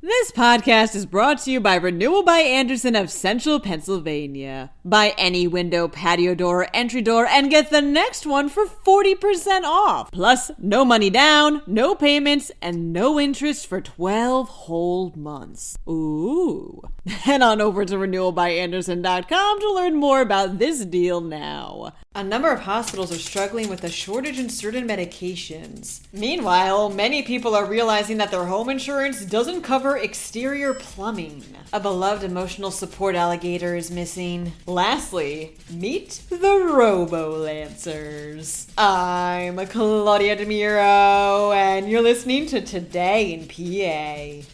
This podcast is brought to you by Renewal by Andersen of Central Pennsylvania. Buy any window, patio door, or entry door and get the next one for 40% off. Plus, no money down, no payments, and no interest for 12 whole months. Ooh. Head on over to renewalbyandersen.com to learn more about this deal now. A number of hospitals are struggling with a shortage in certain medications. Meanwhile, many people are realizing that their home insurance doesn't cover exterior plumbing. A beloved emotional support alligator is missing. Lastly, meet the Robo-Lancers. I'm Claudia Dimuro, and you're listening to Today in PA.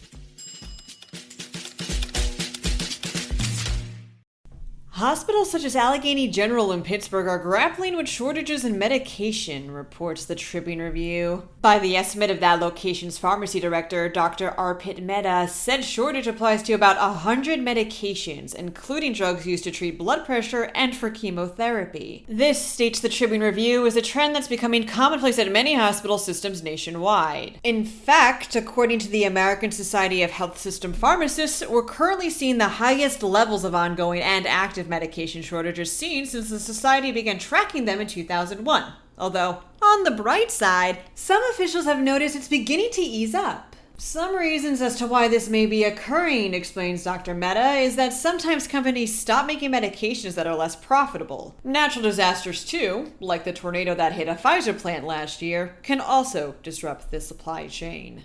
Hospitals such as Allegheny General in Pittsburgh are grappling with shortages in medication, reports the Tribune Review. By the estimate of that location's pharmacy director, Dr. Arpit Mehta, said shortage applies to about 100 medications, including drugs used to treat blood pressure and for chemotherapy. This, states the Tribune Review, is a trend that's becoming commonplace at many hospital systems nationwide. In fact, according to the American Society of Health System Pharmacists, we're currently seeing the highest levels of ongoing and active medication shortages seen since the society began tracking them in 2001. Although, on the bright side, some officials have noticed it's beginning to ease up. Some reasons as to why this may be occurring, explains Dr. Mehta, is that sometimes companies stop making medications that are less profitable. Natural disasters too, like the tornado that hit a Pfizer plant last year, can also disrupt the supply chain.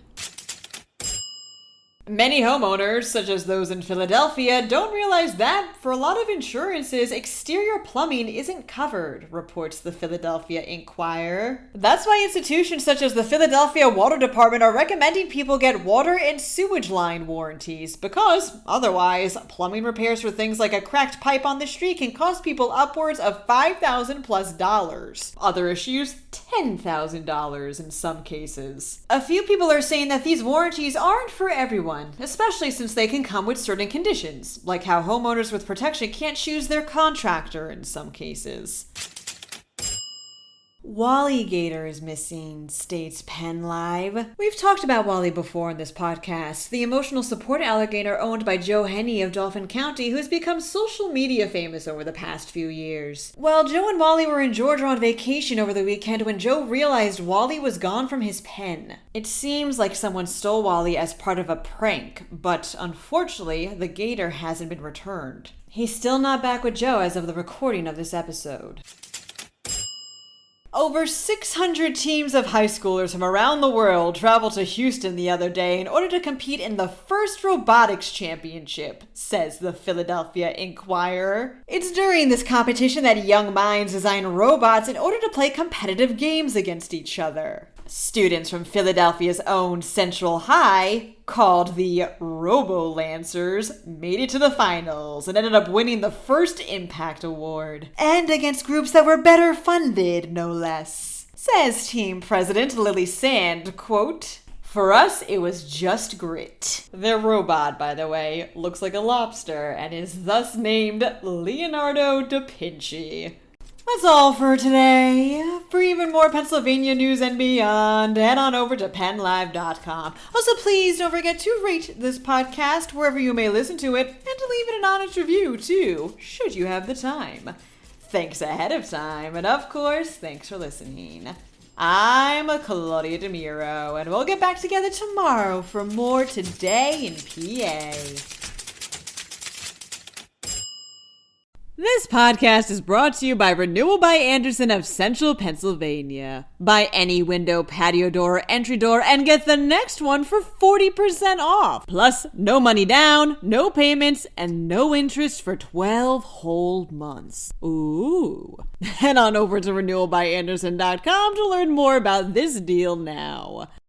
Many homeowners, such as those in Philadelphia, don't realize that, for a lot of insurances, exterior plumbing isn't covered, reports the Philadelphia Inquirer. That's why institutions such as the Philadelphia Water Department are recommending people get water and sewage line warranties, because, otherwise, plumbing repairs for things like a cracked pipe on the street can cost people upwards of $5,000+. Other issues, $10,000 in some cases. A few people are saying that these warranties aren't for everyone, especially since they can come with certain conditions, like how homeowners with protection can't choose their contractor in some cases. Alligator is missing, states PennLive. We've talked about Wally before in this podcast, the emotional support alligator owned by Joe Henney of Dauphin County, who has become social media famous over the past few years. Well, Joe and Wally were in Georgia on vacation over the weekend when Joe realized Wally was gone from his pen. It seems like someone stole Wally as part of a prank, but unfortunately, the gator hasn't been returned. He's still not back with Joe as of the recording of this episode. Over 600 teams of high schoolers from around the world traveled to Houston the other day in order to compete in the first robotics championship, says the Philadelphia Inquirer. It's during this competition that young minds design robots in order to play competitive games against each other. Students from Philadelphia's own Central High, called the Robo-Lancers, made it to the finals and ended up winning the first Impact Award. And against groups that were better funded, no less. Says team president Lily Sand, quote, "For us, it was just grit." Their robot, by the way, looks like a lobster and is thus named Leonardo da Vinci. That's all for today. For even more Pennsylvania news and beyond, head on over to PennLive.com. Also, please don't forget to rate this podcast wherever you may listen to it, and to leave it an honest review, too, should you have the time. Thanks ahead of time, and of course, thanks for listening. I'm Claudia Dimuro, and we'll get back together tomorrow for more Today in PA. This podcast is brought to you by Renewal by Andersen of Central Pennsylvania. Buy any window, patio door, or entry door and get the next one for 40% off. Plus, no money down, no payments, and no interest for 12 whole months. Ooh. Head on over to renewalbyandersen.com to learn more about this deal now.